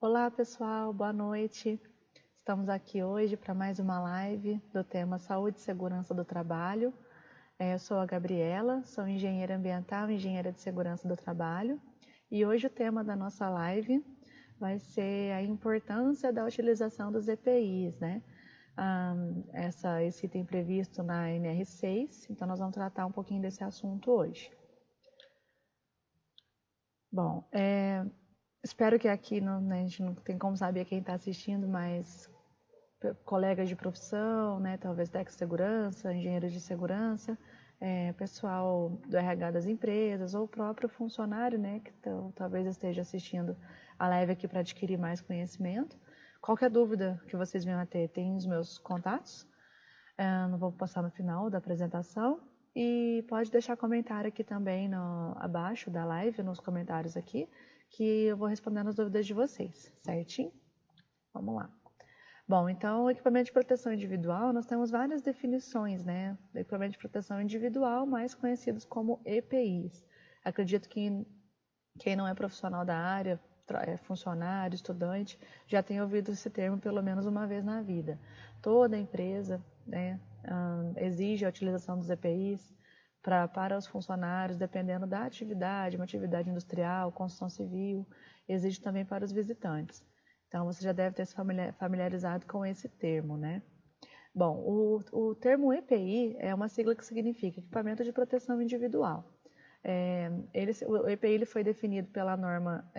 Olá pessoal, boa noite. Estamos aqui hoje para mais uma live do tema Saúde e Segurança do Trabalho. Eu sou a Gabriela, sou engenheira ambiental e engenheira de segurança do trabalho. E hoje o tema da nossa live vai ser a importância da utilização dos EPIs, né? Esse item previsto na NR6, então nós vamos tratar um pouquinho desse assunto hoje. Bom, espero que aqui a gente não tem como saber quem está assistindo, mas colegas de profissão, né, talvez técnico de segurança, engenheiros de segurança, pessoal do RH das empresas ou o próprio funcionário, né, que talvez esteja assistindo a live aqui para adquirir mais conhecimento. Qualquer dúvida que vocês venham a ter, tem os meus contatos, não vou passar no final da apresentação. E pode deixar comentário aqui também abaixo da live, nos comentários aqui, que eu vou respondendo as dúvidas de vocês, certinho? Vamos lá. Bom, então, equipamento de proteção individual, nós temos várias definições, né? Equipamento de proteção individual, mais conhecidos como EPIs. Acredito que quem não é profissional da área, funcionário, estudante, já tem ouvido esse termo pelo menos uma vez na vida. Toda empresa, né, exige a utilização dos EPIs para os funcionários, dependendo da atividade, uma atividade industrial, construção civil, exige também para os visitantes. Então, você já deve ter se familiarizado com esse termo, né? Bom, o termo EPI é uma sigla que significa Equipamento de Proteção Individual. O EPI ele foi definido pela norma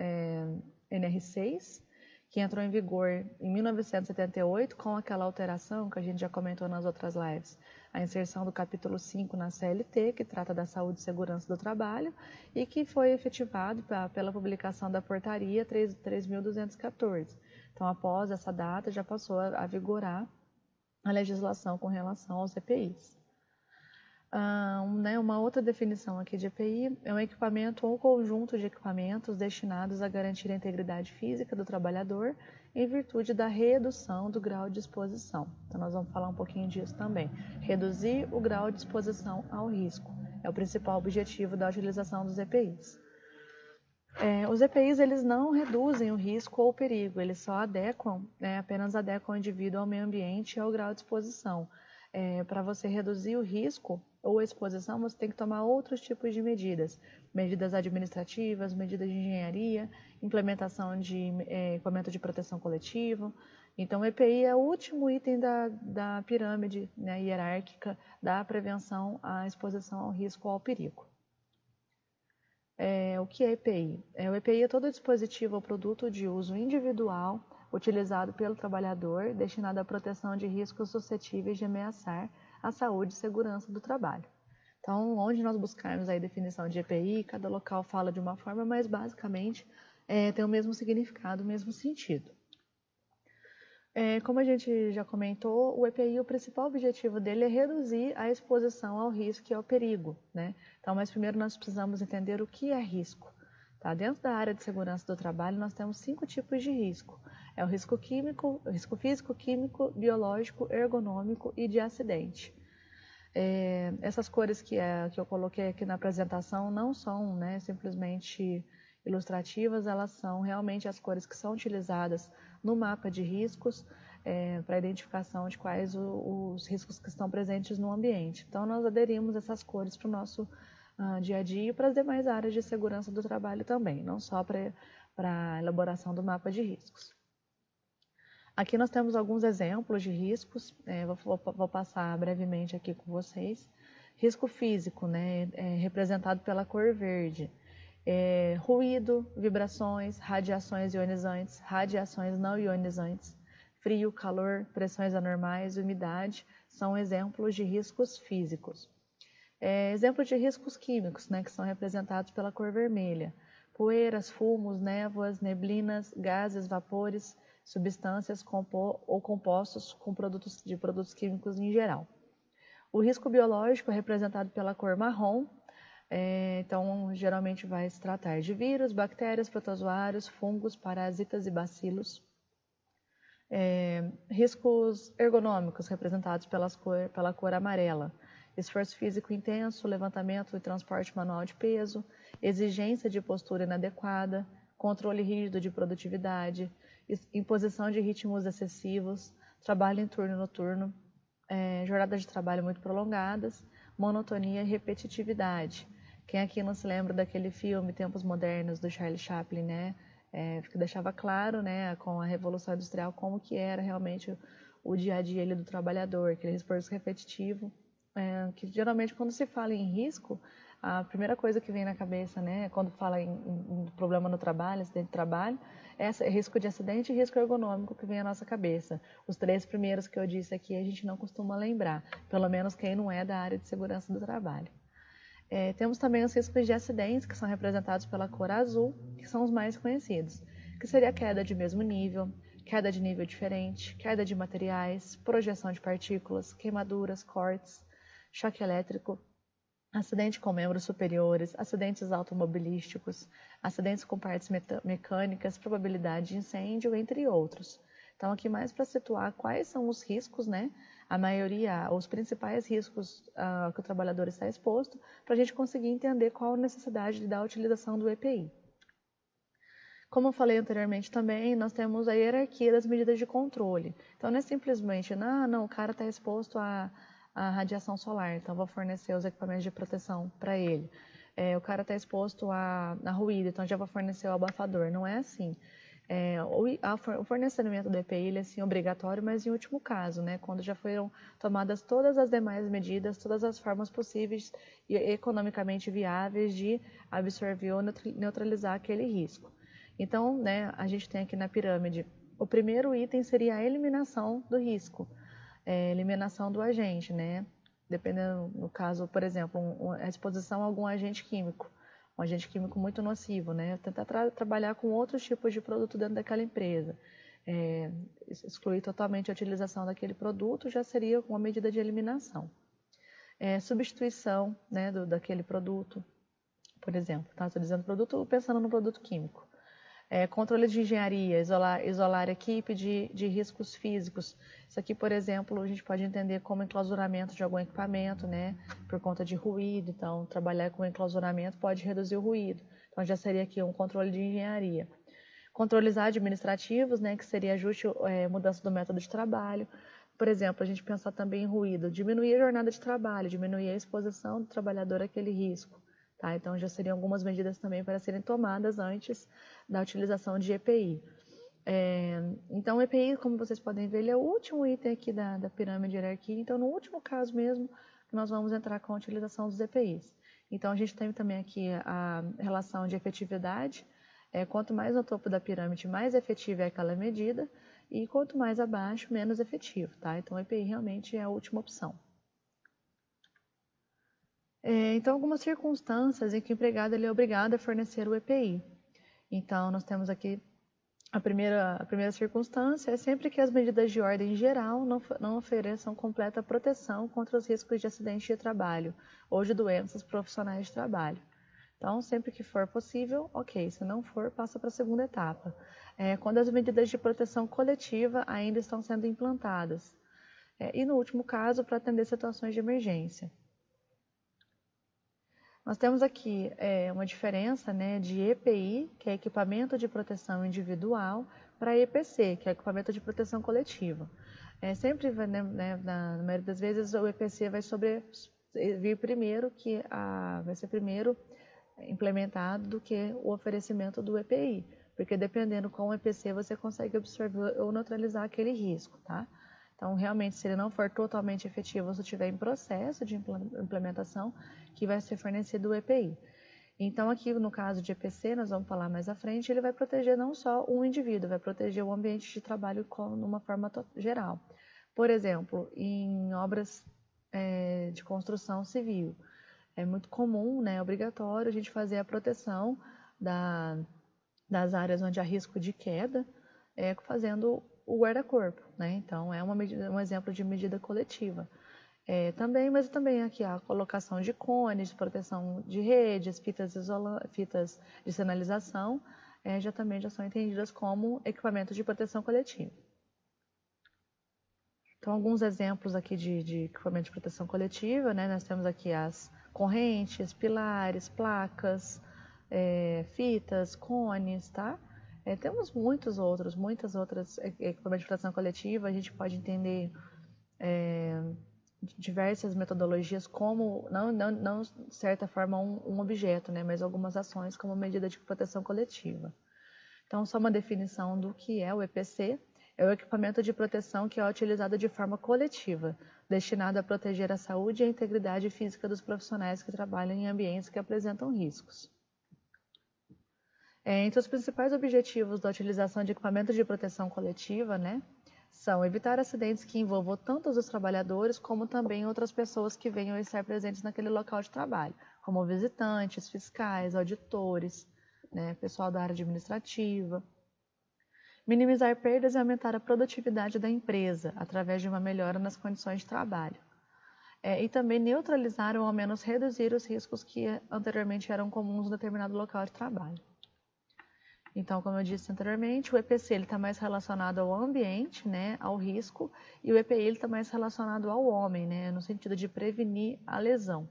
NR6, que entrou em vigor em 1978, com aquela alteração que a gente já comentou nas outras lives, a inserção do capítulo 5 na CLT, que trata da saúde e segurança do trabalho, e que foi efetivado pela publicação da portaria 3.214. Então, após essa data, já passou a vigorar a legislação com relação aos EPIs. Uma outra definição aqui de EPI é um equipamento ou conjunto de equipamentos destinados a garantir a integridade física do trabalhador em virtude da redução do grau de exposição. Então, nós vamos falar um pouquinho disso também. Reduzir o grau de exposição ao risco é o principal objetivo da utilização dos EPIs. Os EPIs eles não reduzem o risco ou o perigo, eles só apenas adequam o indivíduo ao meio ambiente e ao grau de exposição. Para você reduzir o risco ou a exposição, você tem que tomar outros tipos de medidas. Medidas administrativas, medidas de engenharia, implementação de equipamento de proteção coletiva. Então, o EPI é o último item da pirâmide, né, hierárquica da prevenção à exposição ao risco ou ao perigo. O que é EPI? O EPI é todo dispositivo ou produto de uso individual utilizado pelo trabalhador destinado à proteção de riscos suscetíveis de ameaçar a saúde e segurança do trabalho. Então, onde nós buscarmos a definição de EPI, cada local fala de uma forma, mas basicamente tem o mesmo significado, o mesmo sentido. Como a gente já comentou, o EPI, o principal objetivo dele é reduzir a exposição ao risco e ao perigo, né? Então, mas primeiro nós precisamos entender o que é risco. Tá? Dentro da área de segurança do trabalho, nós temos 5 tipos de risco. É o risco químico, o risco físico, químico, biológico, ergonômico e de acidente. Essas cores que eu coloquei aqui na apresentação não são, né, simplesmente ilustrativas, elas são realmente as cores que são utilizadas no mapa de riscos para identificação de quais os riscos que estão presentes no ambiente. Então, nós aderimos essas cores para o nosso dia a dia e para as demais áreas de segurança do trabalho também, não só para a elaboração do mapa de riscos. Aqui nós temos alguns exemplos de riscos, vou passar brevemente aqui com vocês. Risco físico, né, representado pela cor verde. Ruído, vibrações, radiações ionizantes, radiações não ionizantes, frio, calor, pressões anormais, umidade, são exemplos de riscos físicos. Exemplos de riscos químicos, né, que são representados pela cor vermelha. Poeiras, fumos, névoas, neblinas, gases, vapores, substâncias ou compostos com produtos químicos em geral. O risco biológico é representado pela cor marrom, então geralmente vai se tratar de vírus, bactérias, protozoários, fungos, parasitas e bacilos. Riscos ergonômicos representados pela cor amarela. Esforço físico intenso, levantamento e transporte manual de peso, exigência de postura inadequada, controle rígido de produtividade, imposição de ritmos excessivos, trabalho em turno noturno, jornadas de trabalho muito prolongadas, monotonia e repetitividade. Quem aqui não se lembra daquele filme Tempos Modernos, do Charlie Chaplin, né? Que deixava claro, né, com a Revolução Industrial, como que era realmente o dia a dia ali do trabalhador, aquele esforço repetitivo, que geralmente quando se fala em risco, a primeira coisa que vem na cabeça, né, quando fala em problema no trabalho, acidente de trabalho, é risco de acidente e risco ergonômico que vem à nossa cabeça. Os 3 primeiros que eu disse aqui a gente não costuma lembrar, pelo menos quem não é da área de segurança do trabalho. Temos também os riscos de acidentes, que são representados pela cor azul, que são os mais conhecidos, que seria a queda de mesmo nível, queda de nível diferente, queda de materiais, projeção de partículas, queimaduras, cortes, choque elétrico, acidente com membros superiores, acidentes automobilísticos, acidentes com partes mecânicas, probabilidade de incêndio, entre outros. Então, aqui mais para situar quais são os riscos, né? A maioria, os principais riscos que o trabalhador está exposto, para a gente conseguir entender qual a necessidade da utilização do EPI. Como eu falei anteriormente também, nós temos a hierarquia das medidas de controle. Então, não é simplesmente, não, o cara está exposto à radiação solar, então vou fornecer os equipamentos de proteção para ele. O cara está exposto a ruído, então já vou fornecer o abafador. Não é assim. O fornecimento do EPI ele é assim, obrigatório, mas em último caso, né, quando já foram tomadas todas as demais medidas, todas as formas possíveis e economicamente viáveis de absorver ou neutralizar aquele risco. Então, né, a gente tem aqui na pirâmide, o primeiro item seria a eliminação do risco, eliminação do agente, né? Dependendo, no caso, por exemplo, a exposição a algum agente químico, um agente químico muito nocivo, né? Tentar trabalhar com outros tipos de produto dentro daquela empresa. Excluir totalmente a utilização daquele produto já seria uma medida de eliminação. Substituição, né, daquele produto, por exemplo, tá? Estou dizendo produto pensando no produto químico. Controle de engenharia, isolar a equipe de riscos físicos. Isso aqui, por exemplo, a gente pode entender como enclausuramento de algum equipamento, né, por conta de ruído. Então, trabalhar com enclausuramento pode reduzir o ruído. Então, já seria aqui um controle de engenharia. Controles administrativos, né, que seria ajuste, mudança do método de trabalho. Por exemplo, a gente pensar também em ruído, diminuir a jornada de trabalho, diminuir a exposição do trabalhador àquele risco. Tá? Então, já seriam algumas medidas também para serem tomadas antes da utilização de EPI. Então, o EPI, como vocês podem ver, ele é o último item aqui da pirâmide de hierarquia. Então, no último caso mesmo, nós vamos entrar com a utilização dos EPIs. Então, a gente tem também aqui a relação de efetividade. Quanto mais no topo da pirâmide, mais efetiva é aquela medida. E quanto mais abaixo, menos efetivo. Tá? Então, o EPI realmente é a última opção. Então, algumas circunstâncias em que o empregado ele é obrigado a fornecer o EPI. Então, nós temos aqui a primeira circunstância é sempre que as medidas de ordem geral não ofereçam completa proteção contra os riscos de acidente de trabalho ou de doenças profissionais de trabalho. Então, sempre que for possível, ok. Se não for, passa para a segunda etapa. Quando as medidas de proteção coletiva ainda estão sendo implantadas. E no último caso, para atender situações de emergência. Nós temos aqui uma diferença, né, de EPI, que é equipamento de proteção individual, para EPC, que é equipamento de proteção coletiva. Sempre, né, na maioria das vezes, o EPC vai vir primeiro, vai ser primeiro implementado do que o oferecimento do EPI, porque dependendo com o EPC você consegue absorver ou neutralizar aquele risco, tá? Então, realmente, se ele não for totalmente efetivo, se estiver em processo de implementação, que vai ser fornecido o EPI. Então, aqui no caso de EPC, nós vamos falar mais à frente, ele vai proteger não só um indivíduo, vai proteger o ambiente de trabalho de uma forma geral. Por exemplo, em obras de construção civil, é muito comum, né, obrigatório a gente fazer a proteção das áreas onde há risco de queda, fazendo o guarda-corpo, né? Então, é um exemplo de medida coletiva. Mas também aqui a colocação de cones, proteção de redes, fitas de sinalização, também já são entendidas como equipamentos de proteção coletiva. Então, alguns exemplos aqui de equipamento de proteção coletiva, né? Nós temos aqui as correntes, pilares, placas, fitas, cones, tá? Temos muitas outras equipamentos de proteção coletiva. A gente pode entender diversas metodologias como, não de certa forma um objeto, né, mas algumas ações como medida de proteção coletiva. Então, só uma definição do que é o EPC. É o equipamento de proteção que é utilizado de forma coletiva, destinado a proteger a saúde e a integridade física dos profissionais que trabalham em ambientes que apresentam riscos. Entre os principais objetivos da utilização de equipamentos de proteção coletiva, né, são evitar acidentes que envolvam tanto os trabalhadores como também outras pessoas que venham a estar presentes naquele local de trabalho, como visitantes, fiscais, auditores, né, pessoal da área administrativa. Minimizar perdas e aumentar a produtividade da empresa através de uma melhora nas condições de trabalho. E também neutralizar ou ao menos reduzir os riscos que anteriormente eram comuns em determinado local de trabalho. Então, como eu disse anteriormente, o EPC está mais relacionado ao ambiente, né, ao risco, e o EPI está mais relacionado ao homem, né, no sentido de prevenir a lesão.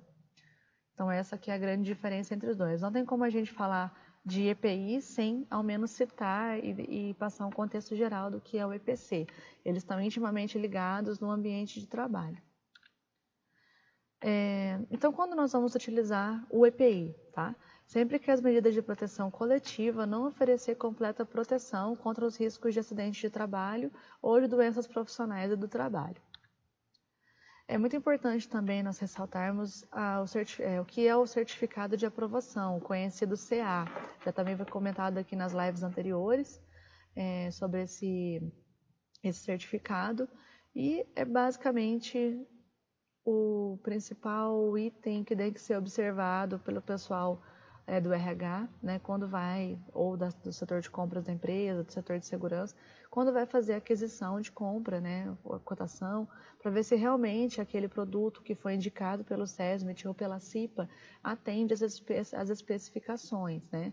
Então, essa aqui é a grande diferença entre os dois. Não tem como a gente falar de EPI sem ao menos citar e passar um contexto geral do que é o EPC. Eles estão intimamente ligados no ambiente de trabalho. Então, quando nós vamos utilizar o EPI, tá? Sempre que as medidas de proteção coletiva não oferecer completa proteção contra os riscos de acidentes de trabalho ou de doenças profissionais do trabalho. É muito importante também nós ressaltarmos o que é o certificado de aprovação, o conhecido CA. Já também foi comentado aqui nas lives anteriores sobre esse certificado, e é basicamente o principal item que tem que ser observado pelo pessoal do RH, né, quando vai, ou do setor de compras da empresa, do setor de segurança, quando vai fazer a aquisição de compra, né, a cotação, para ver se realmente aquele produto que foi indicado pelo SESMIT ou pela CIPA atende às especificações, né.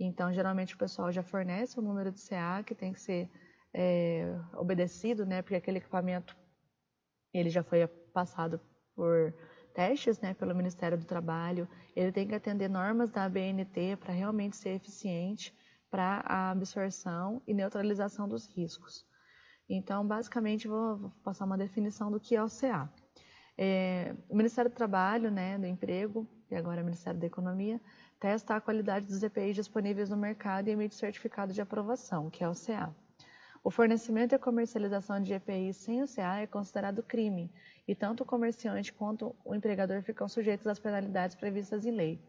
Então, geralmente o pessoal já fornece o número de CA que tem que ser obedecido, né, porque aquele equipamento ele já foi passado por testes, né, pelo Ministério do Trabalho, ele tem que atender normas da ABNT para realmente ser eficiente para a absorção e neutralização dos riscos. Então, basicamente, vou passar uma definição do que é o CA. O Ministério do Trabalho, né, do Emprego, e agora o Ministério da Economia, testa a qualidade dos EPIs disponíveis no mercado e emite certificado de aprovação, que é o CA. O fornecimento e a comercialização de EPIs sem o CA é considerado crime, e tanto o comerciante quanto o empregador ficam sujeitos às penalidades previstas em lei.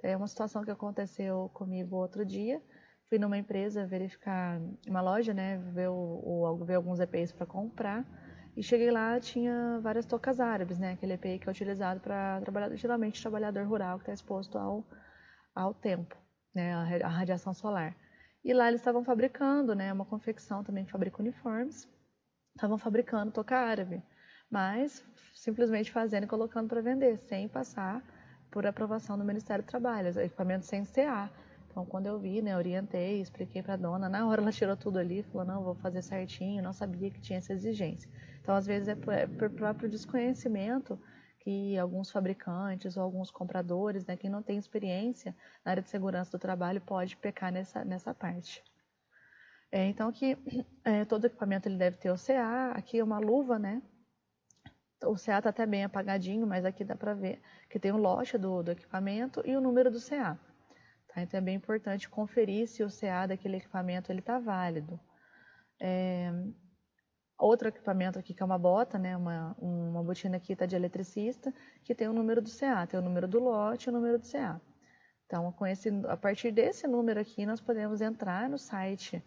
É uma situação que aconteceu comigo outro dia. Fui numa empresa verificar, uma loja, né, ver alguns EPIs para comprar, e cheguei lá, tinha várias tocas árabes, né, aquele EPI que é utilizado para geralmente trabalhador rural que está exposto ao tempo, né, à radiação solar. E lá eles estavam fabricando, né, uma confecção também que fabrica uniformes, estavam fabricando touca árabe, mas simplesmente fazendo e colocando para vender, sem passar por aprovação do Ministério do Trabalho, equipamento sem CA. Então, quando eu vi, né, orientei, expliquei para a dona, na hora ela tirou tudo ali, falou, não, vou fazer certinho, não sabia que tinha essa exigência. Então, às vezes é por próprio desconhecimento que alguns fabricantes ou alguns compradores, né, quem não tem experiência na área de segurança do trabalho, pode pecar nessa parte. Então, aqui, todo equipamento ele deve ter o CA, aqui é uma luva, né? O CA está até bem apagadinho, mas aqui dá para ver que tem o lote do equipamento e o número do CA. Tá? Então, é bem importante conferir se o CA daquele equipamento está válido. Outro equipamento aqui que é uma bota, né, uma botina aqui tá de eletricista, que tem o número do CA, tem o número do lote e o número do CA. Então, a partir desse número aqui, nós podemos entrar no site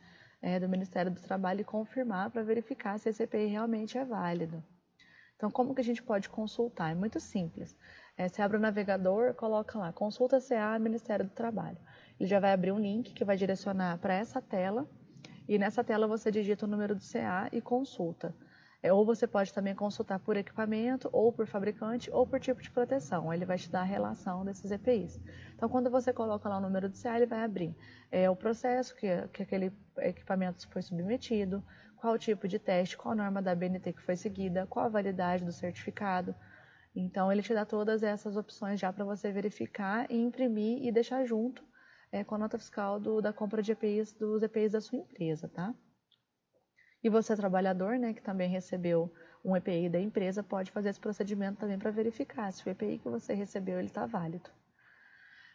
do Ministério do Trabalho e confirmar para verificar se esse EPI realmente é válido. Então, como que a gente pode consultar? É muito simples. Você abre o navegador, coloca lá, consulta CA Ministério do Trabalho. Ele já vai abrir um link que vai direcionar para essa tela, e nessa tela você digita o número do CA e consulta. Ou você pode também consultar por equipamento, ou por fabricante, ou por tipo de proteção. Ele vai te dar a relação desses EPIs. Então, quando você coloca lá o número do CA, ele vai abrir o processo que aquele equipamento foi submetido, qual o tipo de teste, qual a norma da ABNT que foi seguida, qual a validade do certificado. Então, ele te dá todas essas opções já para você verificar e imprimir e deixar junto com a nota fiscal da compra de EPIs, dos EPIs da sua empresa, tá? E você, trabalhador, né, que também recebeu um EPI da empresa, pode fazer esse procedimento também para verificar se o EPI que você recebeu está válido.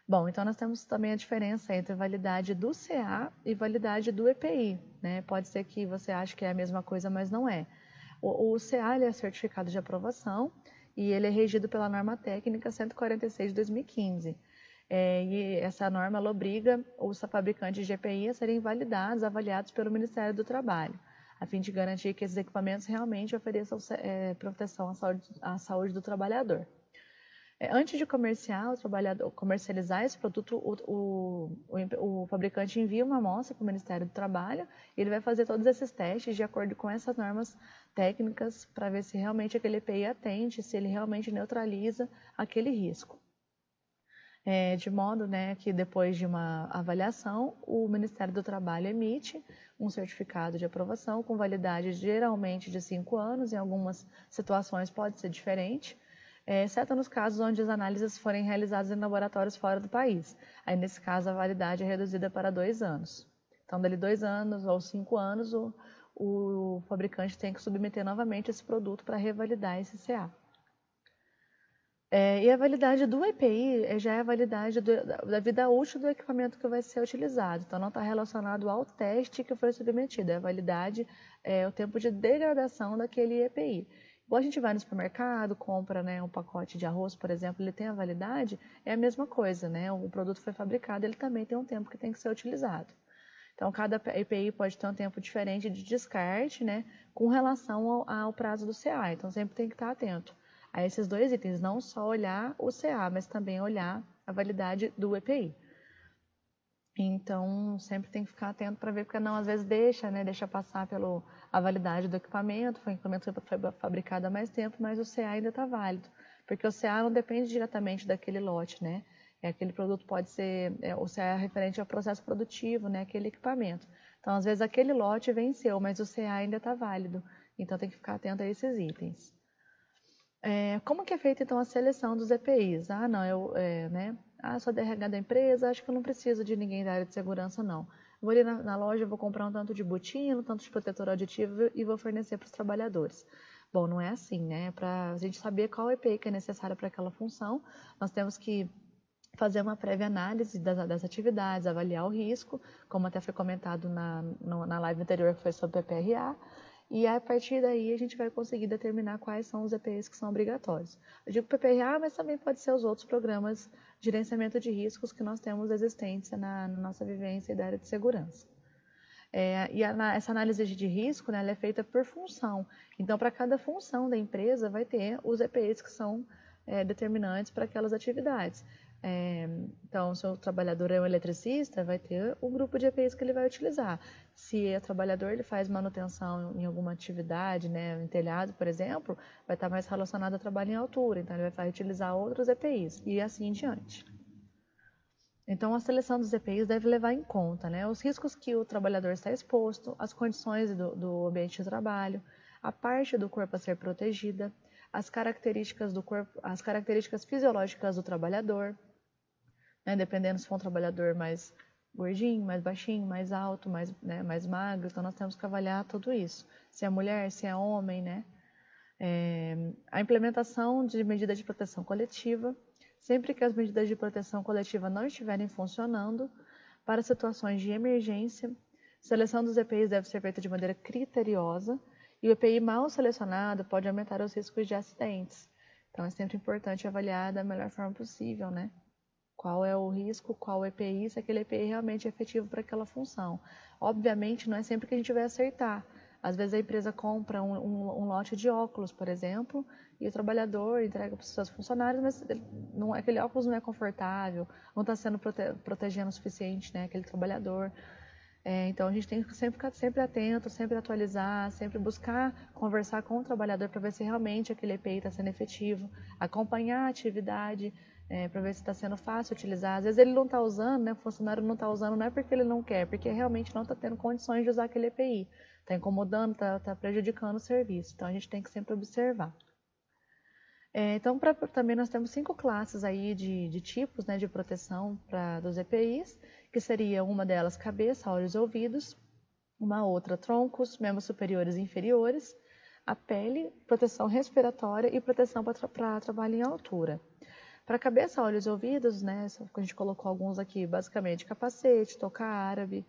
Bom, então nós temos também a diferença entre validade do CA e validade do EPI, né? Pode ser que você ache que é a mesma coisa, mas não é. O CA ele é certificado de aprovação e ele é regido pela norma técnica 146 de 2015. E essa norma ela obriga os fabricantes de EPI a serem validados, avaliados pelo Ministério do Trabalho, a fim de garantir que esses equipamentos realmente ofereçam proteção à saúde do trabalhador. Antes de comercializar esse produto, o fabricante envia uma amostra para o Ministério do Trabalho e ele vai fazer todos esses testes de acordo com essas normas técnicas para ver se realmente aquele EPI atende, se ele realmente neutraliza aquele risco. De modo, né, que depois de uma avaliação, o Ministério do Trabalho emite um certificado de aprovação com validade geralmente de 5 anos, em algumas situações pode ser diferente, exceto nos casos onde as análises forem realizadas em laboratórios fora do país. Aí, nesse caso, a validade é reduzida para 2 anos. Então, dali 2 anos ou 5 anos, o fabricante tem que submeter novamente esse produto para revalidar esse CA. E a validade do EPI já é a validade da vida útil do equipamento que vai ser utilizado. Então, não está relacionado ao teste que foi submetido. É a validade, o tempo de degradação daquele EPI. Igual a gente vai no supermercado, compra, né, um pacote de arroz, por exemplo, ele tem a validade, é a mesma coisa, né? O produto foi fabricado, ele também tem um tempo que tem que ser utilizado. Então, cada EPI pode ter um tempo diferente de descarte, né, com relação ao prazo do CA. Então, sempre tem que estar atento a esses 2 itens, não só olhar o CA, mas também olhar a validade do EPI. Então, sempre tem que ficar atento para ver, porque não, às vezes deixa passar a validade do equipamento, o equipamento foi fabricado há mais tempo, mas o CA ainda está válido, porque o CA não depende diretamente daquele lote, né? Aquele produto pode ser, o CA é referente ao processo produtivo, né? Aquele equipamento. Então, às vezes, aquele lote venceu, mas o CA ainda está válido, então tem que ficar atento a esses itens. Como que é feita, então, a seleção dos EPIs? Sou DRH da empresa, acho que eu não preciso de ninguém da área de segurança, não. Vou ali na loja, vou comprar um tanto de botina, um tanto de protetor auditivo e vou fornecer para os trabalhadores. Bom, não é assim, né? Para a gente saber qual EPI que é necessário para aquela função, nós temos que fazer uma prévia análise das atividades, avaliar o risco, como até foi comentado na live anterior, que foi sobre PPRA, e a partir daí a gente vai conseguir determinar quais são os EPIs que são obrigatórios. Eu digo PPRA, mas também pode ser os outros programas de gerenciamento de riscos que nós temos existentes na nossa vivência e da área de segurança. Essa análise de risco, né, ela é feita por função. Então, para cada função da empresa, vai ter os EPIs que são determinantes para aquelas atividades. Então, se o trabalhador é um eletricista, vai ter o grupo de EPIs que ele vai utilizar. Se é trabalhador, ele faz manutenção em alguma atividade, né, em telhado, por exemplo, vai estar mais relacionado ao trabalho em altura, então ele vai utilizar outros EPIs e assim em diante. Então, a seleção dos EPIs deve levar em conta, né, os riscos que o trabalhador está exposto, as condições do ambiente de trabalho, a parte do corpo a ser protegida, as características do corpo, as características fisiológicas do trabalhador, né, dependendo se for um trabalhador mais gordinho, mais baixinho, mais alto, mais magro, então nós temos que avaliar tudo isso. Se é mulher, se é homem, né? A implementação de medidas de proteção coletiva, sempre que as medidas de proteção coletiva não estiverem funcionando, para situações de emergência, seleção dos EPIs deve ser feita de maneira criteriosa e o EPI mal selecionado pode aumentar os riscos de acidentes. Então é sempre importante avaliar da melhor forma possível, né? Qual é o risco, qual o EPI, se aquele EPI realmente é efetivo para aquela função. Obviamente, não é sempre que a gente vai acertar. Às vezes a empresa compra um lote de óculos, por exemplo, e o trabalhador entrega para os seus funcionários, mas aquele óculos não é confortável, não está sendo protegendo o suficiente, né, aquele trabalhador. Então a gente tem que sempre ficar sempre atento, sempre atualizar, sempre buscar conversar com o trabalhador para ver se realmente aquele EPI está sendo efetivo, acompanhar a atividade, para ver se está sendo fácil utilizar. Às vezes ele não está usando, né, o funcionário não está usando, não é porque ele não quer, porque realmente não está tendo condições de usar aquele EPI. Está incomodando, está prejudicando o serviço. Então a gente tem que sempre observar. Então, também nós temos 5 classes aí de tipos, né, de proteção dos EPIs, que seria uma delas cabeça, olhos e ouvidos, uma outra troncos, membros superiores e inferiores, a pele, proteção respiratória e proteção para trabalho em altura. Para cabeça, olhos e ouvidos, né, a gente colocou alguns aqui, basicamente capacete, touca árabe,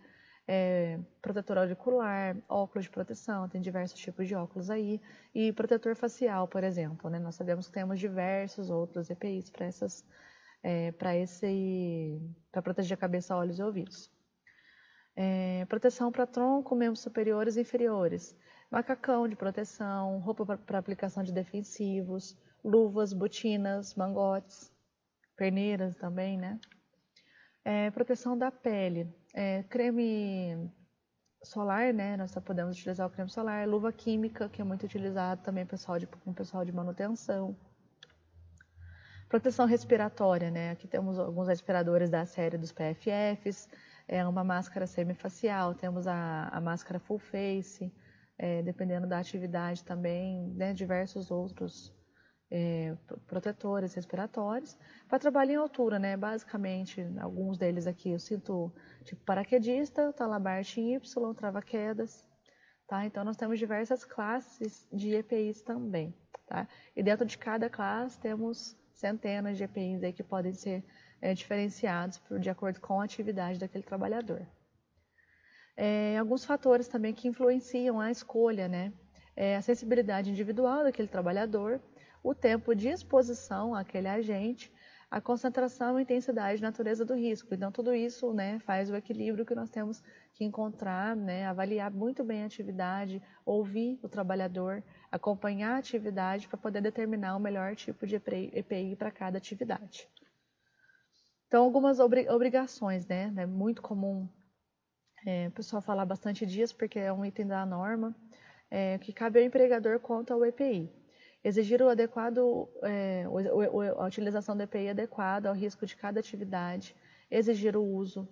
protetor auricular, óculos de proteção, tem diversos tipos de óculos aí, e protetor facial, por exemplo, né? Nós sabemos que temos diversos outros EPIs para proteger a cabeça, olhos e ouvidos. Proteção para tronco, membros superiores e inferiores, macacão de proteção, roupa para aplicação de defensivos, luvas, botinas, mangotes, perneiras também, né? Proteção da pele, creme solar, né? Nós só podemos utilizar o creme solar, luva química, que é muito utilizado também com pessoal de manutenção. Proteção respiratória, né? Aqui temos alguns respiradores da série dos PFFs, uma máscara semifacial, temos a máscara full face, dependendo da atividade também, né? Diversos outros protetores respiratórios. Para trabalho em altura, né? Basicamente, alguns deles aqui eu sinto tipo paraquedista, talabarte em Y, trava-quedas, tá? Então nós temos diversas classes de EPIs também, tá? E dentro de cada classe temos centenas de EPIs aí que podem ser diferenciados de acordo com a atividade daquele trabalhador. Alguns fatores também que influenciam a escolha, né? A sensibilidade individual daquele trabalhador, o tempo de exposição àquele agente, a concentração, intensidade e natureza do risco. Então, tudo isso, né, faz o equilíbrio que nós temos que encontrar, né, avaliar muito bem a atividade, ouvir o trabalhador, acompanhar a atividade para poder determinar o melhor tipo de EPI para cada atividade. Então, algumas obrigações, né, é muito comum o pessoal falar bastante disso, porque é um item da norma, que cabe ao empregador quanto ao EPI. Exigir a utilização do EPI adequada ao risco de cada atividade, exigir o uso,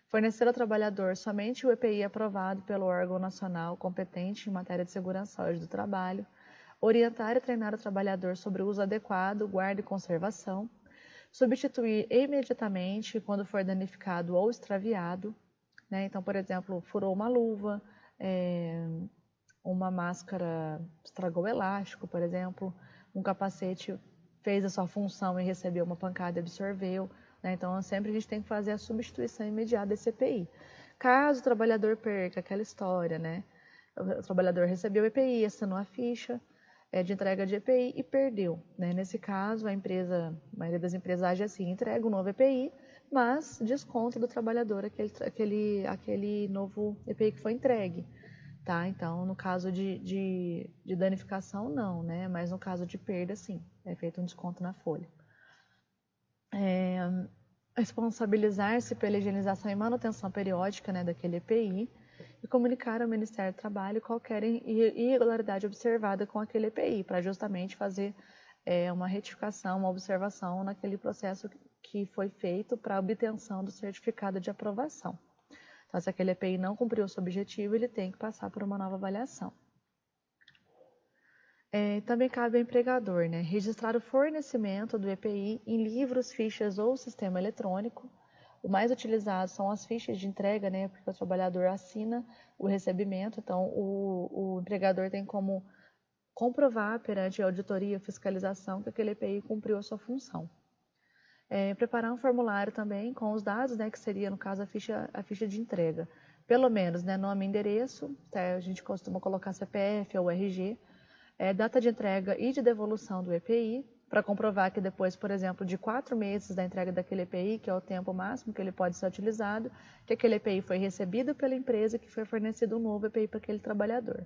fornecer ao trabalhador somente o EPI aprovado pelo órgão nacional competente em matéria de segurança e saúde do trabalho, orientar e treinar o trabalhador sobre o uso adequado, guarda e conservação, substituir imediatamente quando for danificado ou extraviado, né? Então, por exemplo, furou uma luva, uma máscara estragou o elástico, por exemplo, um capacete fez a sua função e recebeu uma pancada e absorveu, né? Então, sempre a gente tem que fazer a substituição imediata desse EPI. Caso o trabalhador perca aquela história, né? O trabalhador recebeu o EPI, assinou a ficha de entrega de EPI e perdeu, né? Nesse caso, a maioria das empresas age assim, entrega um novo EPI, mas desconta do trabalhador aquele novo EPI que foi entregue. Tá? Então, no caso de danificação, não, né? Mas no caso de perda, sim, é feito um desconto na folha. Responsabilizar-se pela higienização e manutenção periódica, né, daquele EPI e comunicar ao Ministério do Trabalho qualquer irregularidade observada com aquele EPI, para justamente fazer uma retificação, uma observação naquele processo que foi feito para a obtenção do certificado de aprovação. Então, se aquele EPI não cumpriu o seu objetivo, ele tem que passar por uma nova avaliação. Também cabe ao empregador, né, registrar o fornecimento do EPI em livros, fichas ou sistema eletrônico. O mais utilizado são as fichas de entrega, né, porque o trabalhador assina o recebimento, então o empregador tem como comprovar perante a auditoria e fiscalização que aquele EPI cumpriu a sua função. Preparar um formulário também com os dados, né, que seria, no caso, a ficha de entrega. Pelo menos, né, nome e endereço, tá? A gente costuma colocar CPF ou RG, data de entrega e de devolução do EPI, para comprovar que depois, por exemplo, de 4 meses da entrega daquele EPI, que é o tempo máximo que ele pode ser utilizado, que aquele EPI foi recebido pela empresa e que foi fornecido um novo EPI para aquele trabalhador.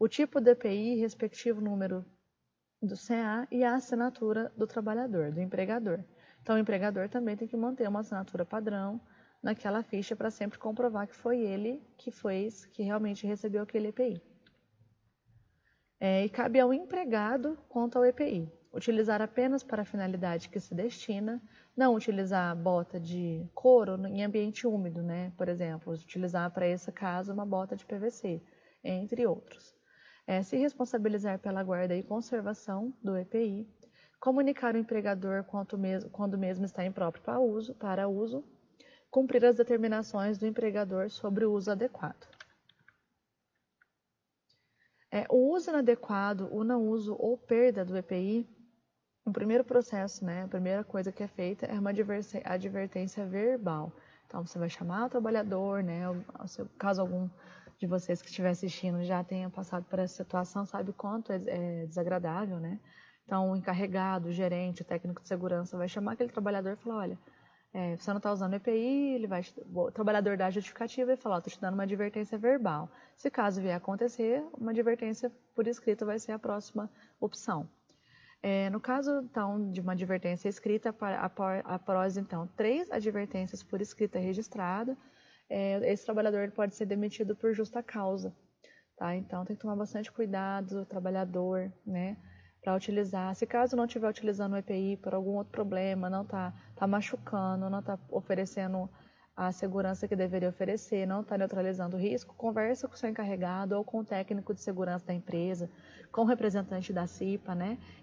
O tipo do EPI, respectivo número do CA e a assinatura do trabalhador, do empregador. Então, o empregador também tem que manter uma assinatura padrão naquela ficha para sempre comprovar que foi ele que realmente recebeu aquele EPI. E cabe ao empregado quanto ao EPI. Utilizar apenas para a finalidade que se destina, não utilizar bota de couro em ambiente úmido, né? Por exemplo, utilizar para esse caso uma bota de PVC, entre outros. Se responsabilizar pela guarda e conservação do EPI, comunicar ao empregador quando o mesmo está impróprio para uso, cumprir as determinações do empregador sobre o uso adequado. O uso inadequado, o não uso ou perda do EPI, o primeiro processo, a primeira coisa que é feita é uma advertência verbal. Então, você vai chamar o trabalhador, caso algum de vocês que estiver assistindo já tenha passado por essa situação, sabe o quanto é desagradável, Então, o encarregado, o gerente, o técnico de segurança vai chamar aquele trabalhador e falar, olha, você não está usando o EPI, o trabalhador dá a justificativa e fala, estou te dando uma advertência verbal. Se caso vier a acontecer, uma advertência por escrito vai ser a próxima opção. No caso, então, de uma advertência escrita, após, então, 3 advertências por escrita registrada, esse trabalhador ele pode ser demitido por justa causa, tá? Então, tem que tomar bastante cuidado, o trabalhador, para utilizar. Se caso não estiver utilizando o EPI por algum outro problema, não está machucando, não está oferecendo a segurança que deveria oferecer, não está neutralizando o risco, conversa com o seu encarregado ou com o técnico de segurança da empresa, com o representante da CIPA,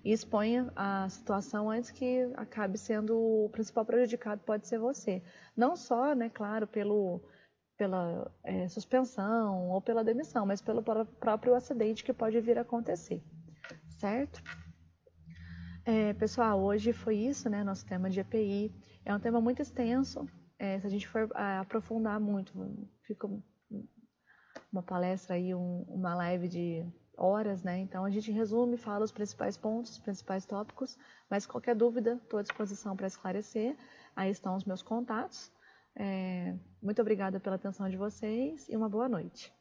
e exponha a situação antes que acabe sendo o principal prejudicado, pode ser você. Não só, claro, pela suspensão ou pela demissão, mas pelo próprio acidente que pode vir a acontecer, certo? Pessoal, hoje foi isso, nosso tema de EPI. É um tema muito extenso. Se a gente for aprofundar muito, fica uma palestra aí, uma live de horas, Então a gente resume, fala os principais pontos, os principais tópicos, mas qualquer dúvida, estou à disposição para esclarecer. Aí estão os meus contatos. Muito obrigada pela atenção de vocês e uma boa noite.